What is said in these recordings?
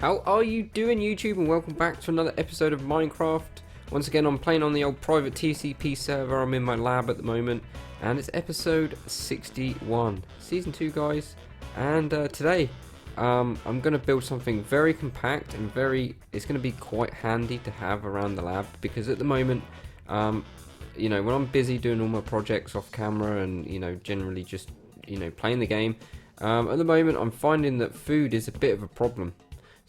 How are you doing, YouTube, and welcome back to another episode of Minecraft. Once again, I'm playing on the old private TCP server. I'm in my lab at the moment, and it's episode 61, season 2, guys. And today, I'm going to build something very compact and it's going to be quite handy to have around the lab, because at the moment, you know, when I'm busy doing all my projects off camera and, you know, generally just, you know, playing the game, at the moment I'm finding that food is a bit of a problem.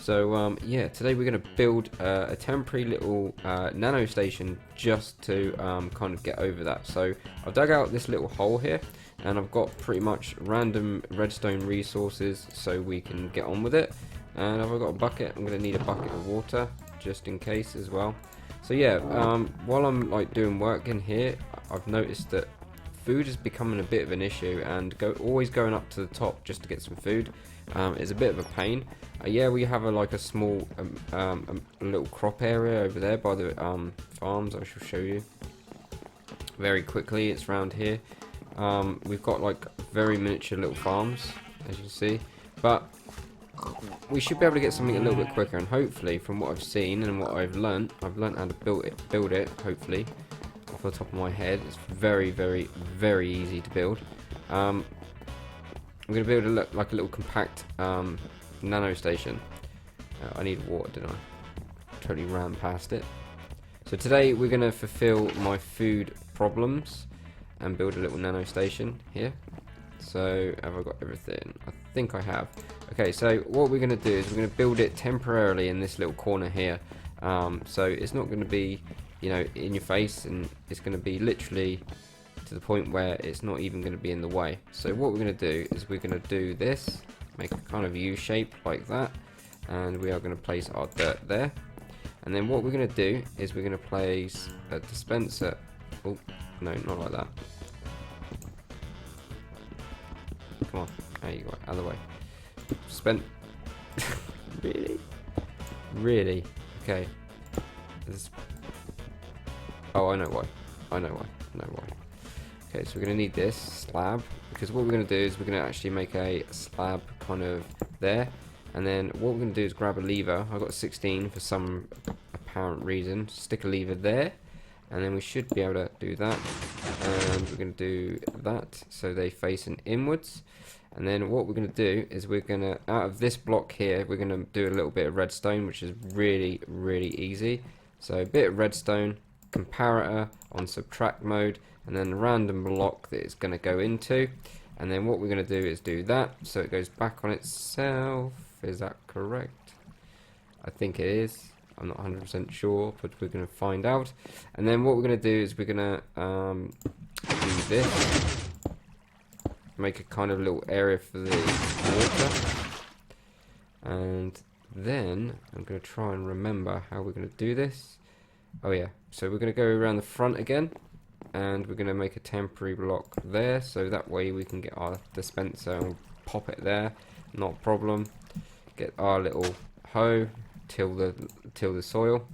So yeah, today we're going to build a temporary little nano station just to kind of get over that. So I've dug out this little hole here, and I've got pretty much random redstone resources so we can get on with it. And I've got a bucket. I'm going to need a bucket of water just in case as well. So yeah, while I'm like doing work in here, I've noticed that food is becoming a bit of an issue, and always going up to the top just to get some food is a bit of a pain. Yeah, we have a small a little crop area over there by the farms. I shall show you very quickly. It's around here. We've got like very miniature little farms, as you can see, but we should be able to get something a little bit quicker. And hopefully, from what I've seen and what I've learnt how to build it. Hopefully, off the top of my head, it's very easy to build. I'm going to build like a little compact nano station. I need water, didn't I? Totally ran past it. So today we're going to fulfill my food problems and build a little nano station here. So have I got everything? I think I have. Okay, so what we're going to do is we're going to build it temporarily in this little corner here. So it's not going to be, you know, in your face, and it's going to be literally to the point where it's not even going to be in the way. So what we're going to do is we're going to do this, make a kind of U shape like that, and we are going to place our dirt there. And then what we're going to do is we're going to place a dispenser. Oh no, not like that. Come on, there you go, other way. Really? Okay. Oh, I know why. Okay, so we're going to need this slab, because what we're going to do is we're going to actually make a slab kind of there. And then what we're going to do is grab a lever. I've got 16 for some apparent reason. Stick a lever there, and then we should be able to do that. And we're going to do that so they face inwards. And then what we're going to do is we're going to, out of this block here, we're going to do a little bit of redstone, which is really easy. So a bit of redstone, comparator on subtract mode, and then a random block that it's going to go into. And then what we're going to do is do that so it goes back on itself. Is that correct? I think it is. I'm not 100% sure, but we're going to find out. And then what we're going to do is we're going to do this, make a kind of little area for the water. And then I'm going to try and remember how we're going to do this. Oh yeah, so we're going to go around the front again, and we're going to make a temporary block there, so that way we can get our dispenser and pop it there, not a problem. Get our little hoe, till the soil,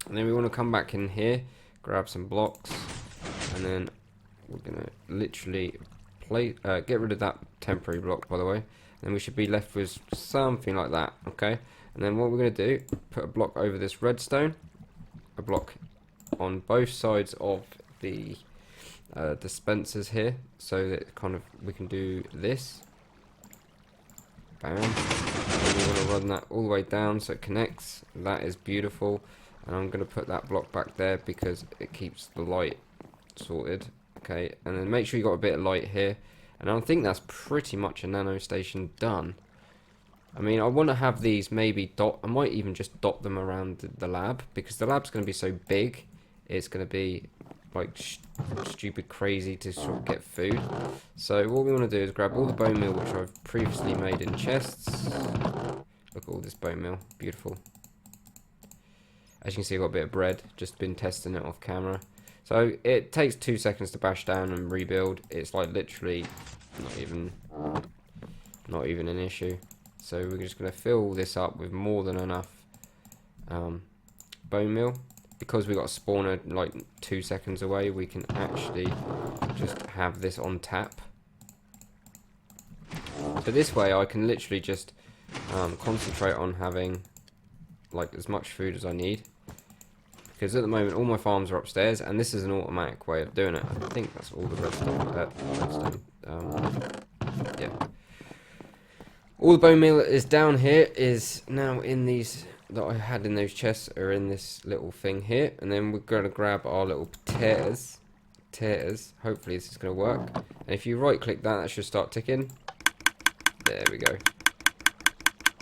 and then we want to come back in here, grab some blocks, and then we're going to literally get rid of that temporary block, by the way. Then we should be left with something like that. Okay, and then what we're going to do, put a block over this redstone, a block on both sides of the dispensers here, so that kind of we can do this. Bam. And we're going to run that all the way down so it connects. That is beautiful. And I'm going to put that block back there because it keeps the light sorted. Okay, and then make sure you got a bit of light here. And I think that's pretty much a nano station done. I mean, I want to have these maybe I might even just dot them around the lab, because the lab's going to be so big. It's going to be like stupid crazy to sort of get food. So what we want to do is grab all the bone meal, which I've previously made in chests. Look at all this bone meal, beautiful. As you can see, I've got a bit of bread, just been testing it off camera. So it takes 2 seconds to bash down and rebuild. It's like literally not even an issue. So we're just going to fill this up with more than enough bone meal. Because we got a spawner like 2 seconds away, we can actually just have this on tap. So this way I can literally just concentrate on having like as much food as I need, because at the moment all my farms are upstairs, and this is an automatic way of doing it. I think that's all the redstone. Yeah. All the bone meal that is down here is now in these that I had in those chests, are in this little thing here, and then we're going to grab our little potatoes. Hopefully this is going to work. And if you right click that, that should start ticking. There we go.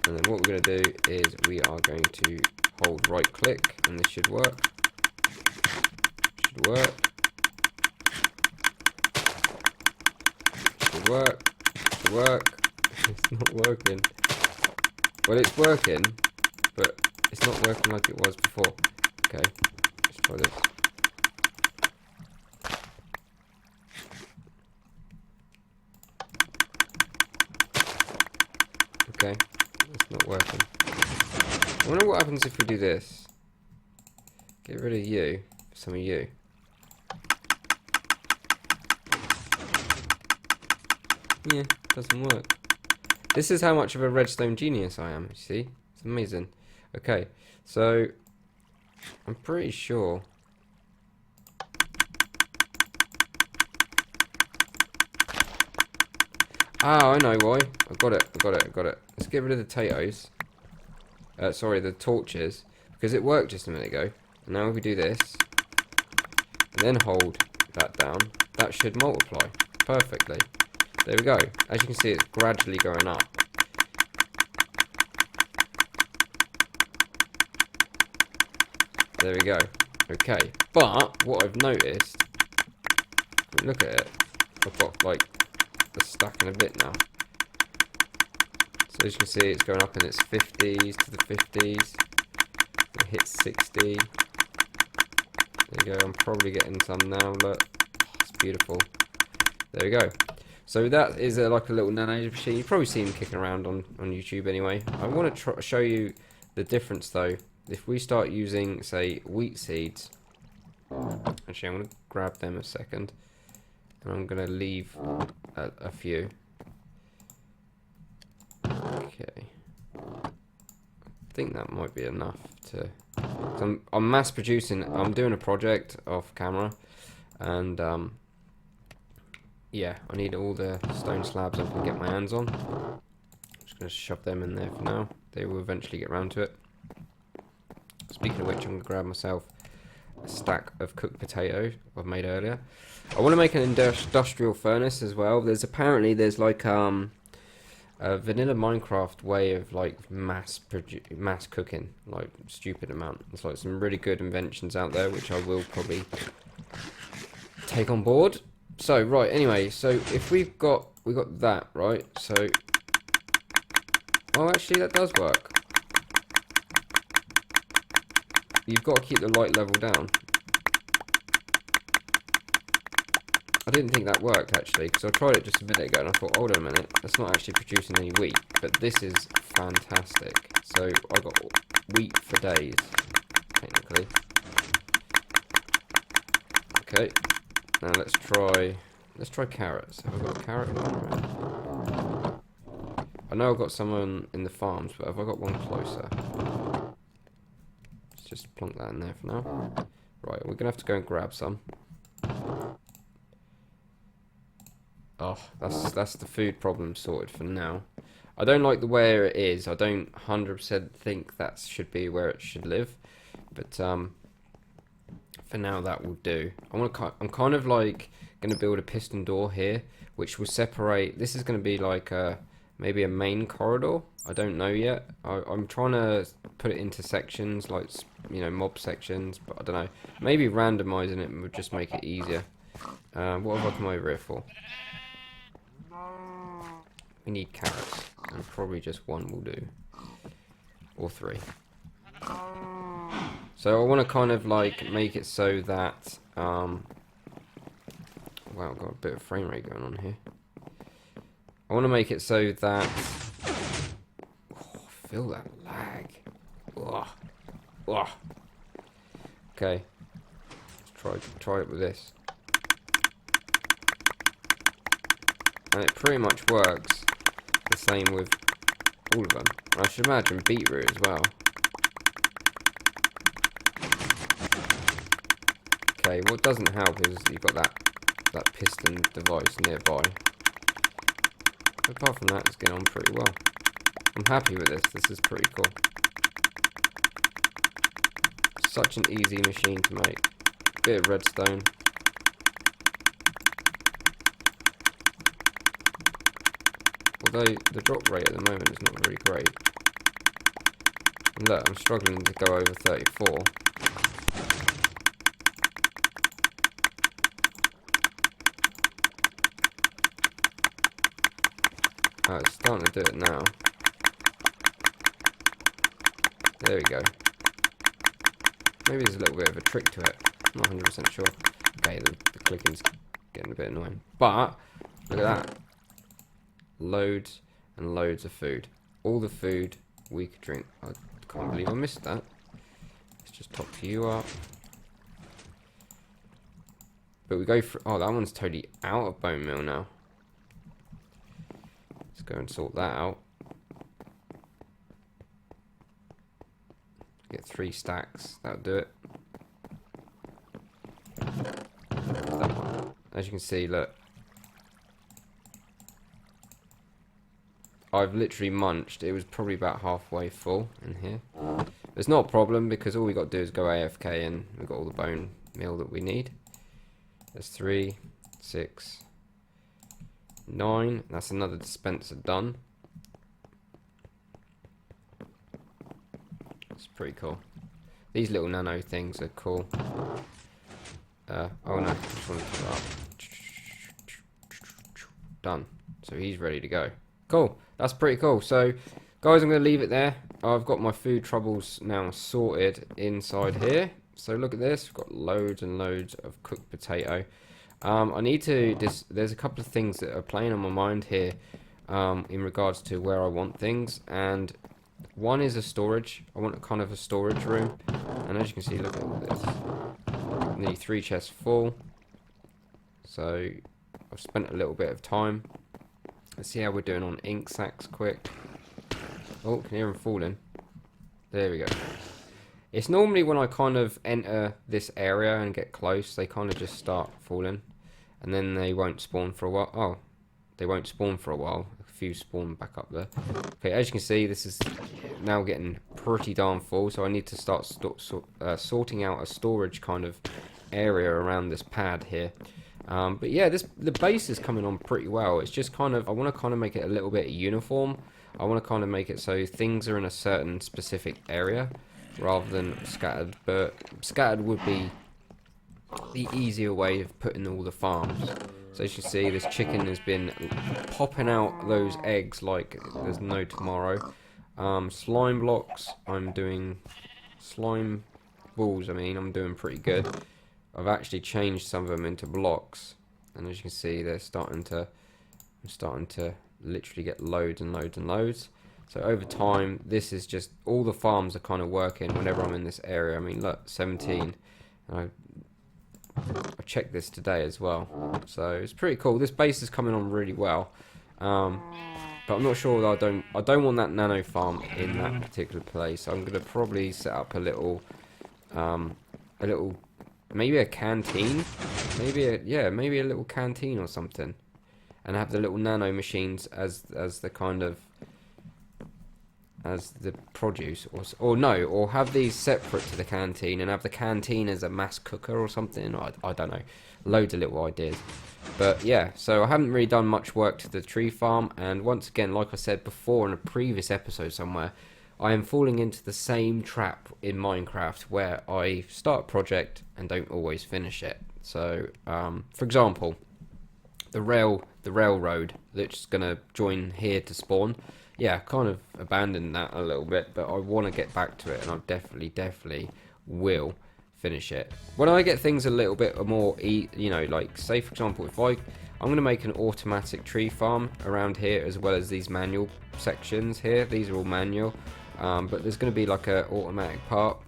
And then what we're going to do is we are going to hold right click, and this should work. Should work. Should work. Should work. It's not working. Well, it's working, but it's not working like it was before. Okay, let's try this. Okay, it's not working. I wonder what happens if we do this. Get rid of you for some of you. Yeah, doesn't work. This is how much of a redstone genius I am, you see? It's amazing. Okay, so I'm pretty sure. Ah, I know why. I got it. Let's get rid of the potatoes. Sorry, the torches, because it worked just a minute ago. And now if we do this, and then hold that down, that should multiply perfectly. There we go. As you can see, it's gradually going up. There we go. Okay, but what I've noticed, look at it, I've got like a stack and a bit now. So as you can see, it's going up in its 50s to the 50s. It hits 60. There you go. I'm probably getting some now. Look, it's beautiful. There we go. So that is like a little nano machine. You've probably seen them kicking around on YouTube anyway. I want to show you the difference though. If we start using, say, wheat seeds. Actually, I'm going to grab them a second. And I'm going to leave a few. Okay. I think that might be enough to... I'm mass producing. I'm doing a project off camera. And... yeah, I need all the stone slabs I can get my hands on. I'm just going to shove them in there for now. They will eventually get round to it. Speaking of which, I'm going to grab myself a stack of cooked potatoes I've made earlier. I want to make an industrial furnace as well. There's like a vanilla Minecraft way of like mass cooking, like stupid amount. There's like some really good inventions out there which I will probably take on board. So right, anyway, so if we got that right, so oh, actually that does work. You've got to keep the light level down. I didn't think that worked actually, because I tried it just a minute ago and I thought, hold on a minute, that's not actually producing any wheat, but this is fantastic. So I got wheat for days, technically. Okay. Now let's try carrots. Have I got a carrot one? I know I've got someone in the farms, but have I got one closer? Let's just plonk that in there for now. Right, we're gonna have to go and grab some. Oh, that's the food problem sorted for now. I don't like the way it is. I don't 100% think that should be where it should live, but for now that will do. I'm kind of like going to build a piston door here, which will separate. This is going to be like maybe a main corridor. I don't know yet. I'm trying to put it into sections, like, you know, mob sections, but I don't know. Maybe randomizing it would just make it easier. What have I come over here for? We need carrots, and probably just one will do, or 3. So I want to kind of like make it so that, wow, I've got a bit of frame rate going on here. I want to make it so that, feel that lag. Okay, let's try it with this. And it pretty much works the same with All of them. I should imagine beetroot as well. Okay, what doesn't help is you've got that piston device nearby. But apart from that, it's getting on pretty well. I'm happy with this. This is pretty cool. Such an easy machine to make. Bit of redstone. Although the drop rate at the moment is not very great. And look, I'm struggling to go over 34. Oh, it's starting to do it now. There we go. Maybe there's a little bit of a trick to it. I'm not 100% sure. Okay, the clicking's getting a bit annoying. But, look at that. Loads and loads of food. All the food we could drink. I can't believe I missed that. Let's just top you up. But we go for... Oh, that one's totally out of bone meal now. Let's go and sort that out. Get 3 stacks. That'll do it. That one. As you can see, look. I've literally munched. It was probably about halfway full in here. It's not a problem because all we got to do is go AFK and we've got all the bone meal that we need. There's 3, 6, 9. That's another dispenser done. It's pretty cool. These little nano things are cool. Oh no, I just wanted to put it up. Done. So he's ready to go. Cool. That's pretty cool. So, guys, I'm going to leave it there. I've got my food troubles now sorted inside here. So look at this. We've got loads and loads of cooked potato. I need to... There's a couple of things that are playing on my mind here in regards to where I want things. And one is a storage. I want a kind of a storage room. And as you can see, look at all this. Nearly 3 chests full. So I've spent a little bit of time. Let's see how we're doing on ink sacks quick. Oh, can hear them falling. There we go. It's normally when I kind of enter this area and get close, they kind of just start falling. And then they won't spawn for a while. Oh, they won't spawn for a while. A few spawn back up there. Okay, as you can see, this is now getting pretty darn full. So I need to start sorting out a storage kind of area around this pad here. But yeah, the base is coming on pretty well. It's just kind of, I want to kind of make it a little bit uniform. I want to kind of make it so things are in a certain specific area rather than scattered. But scattered would be the easier way of putting all the farms. So as you see, this chicken has been popping out those eggs like there's no tomorrow. Slime blocks, I'm doing slime balls. I'm doing pretty good. I've actually changed some of them into blocks, and as you can see, I'm starting to literally get loads and loads and loads. So over time, this is just all the farms are kind of working whenever I'm in this area. Look, 17. And I checked this today as well, so it's pretty cool. This base is coming on really well, but I'm not sure that I don't want that nano farm in that particular place. I'm gonna probably set up a little maybe a canteen, maybe a little canteen or something, and have the little nano machines as the kind of as the produce, or have these separate to the canteen and have the canteen as a mass cooker or something. I don't know, loads of little ideas. But yeah, so I haven't really done much work to the tree farm, and once again, like I said before in a previous episode somewhere, I am falling into the same trap in Minecraft where I start a project and don't always finish it. So, for example, the railroad that's going to join here to spawn, yeah, kind of abandoned that a little bit, but I want to get back to it, and I definitely will finish it. When I get things a little bit more, like say for example, if I'm going to make an automatic tree farm around here as well as these manual sections here. These are all manual. But there's going to be like a automatic part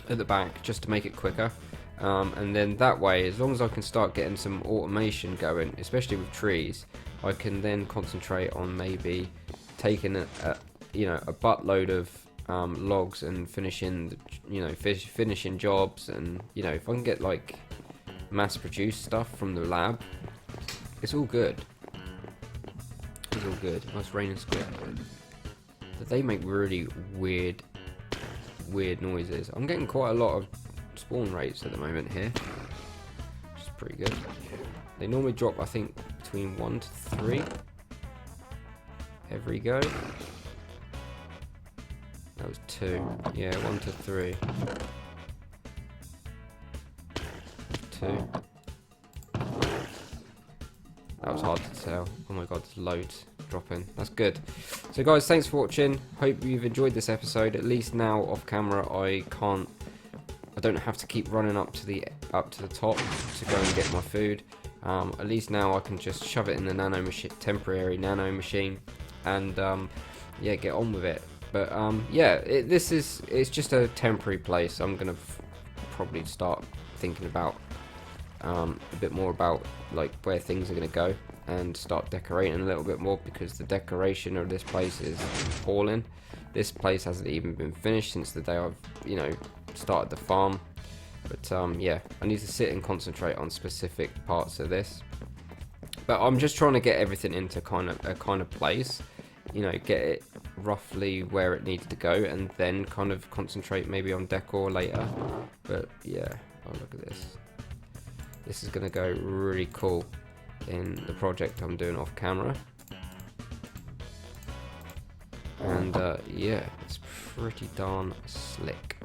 at the back just to make it quicker, and then that way, as long as I can start getting some automation going, especially with trees, I can then concentrate on maybe taking you know, a buttload of logs and finishing the, you know, finishing jobs, and you know, if I can get like mass produced stuff from the lab, it's all good. It's all good. Oh, it's raining squid. But they make really weird noises. I'm getting quite a lot of spawn rates at the moment here, which is pretty good. They normally drop, I think, between 1 to 3 every go. That was 2. Yeah, 1 to 3. 2. That was hard to tell. Oh my god, there's loads dropping. That's good. So guys, thanks for watching. Hope you've enjoyed this episode. At least now off camera I don't have to keep running up to the top to go and get my food. At least now I can just shove it in the nano machine, temporary nano machine, and yeah, get on with it. But yeah, it's just a temporary place. I'm gonna probably start thinking about a bit more about like where things are gonna go, and start decorating a little bit more, because the decoration of this place is appalling. This place hasn't even been finished since the day I've, you know, started the farm. But yeah, I need to sit and concentrate on specific parts of this. But I'm just trying to get everything into a kind of place, you know, get it roughly where it needs to go, and then kind of concentrate maybe on decor later. But yeah, oh look at this. This is gonna go really cool in the project I'm doing off camera. And yeah, it's pretty darn slick.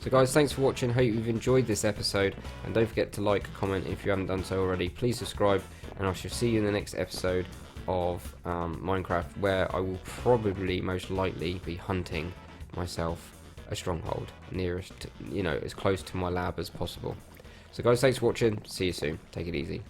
So guys, thanks for watching. Hope you've enjoyed this episode, and don't forget to like, comment if you haven't done so already. Please subscribe, and I shall see you in the next episode of Minecraft, where I will probably most likely be hunting myself a stronghold nearest, you know, as close to my lab as possible. So guys, thanks for watching. See you soon. Take it easy.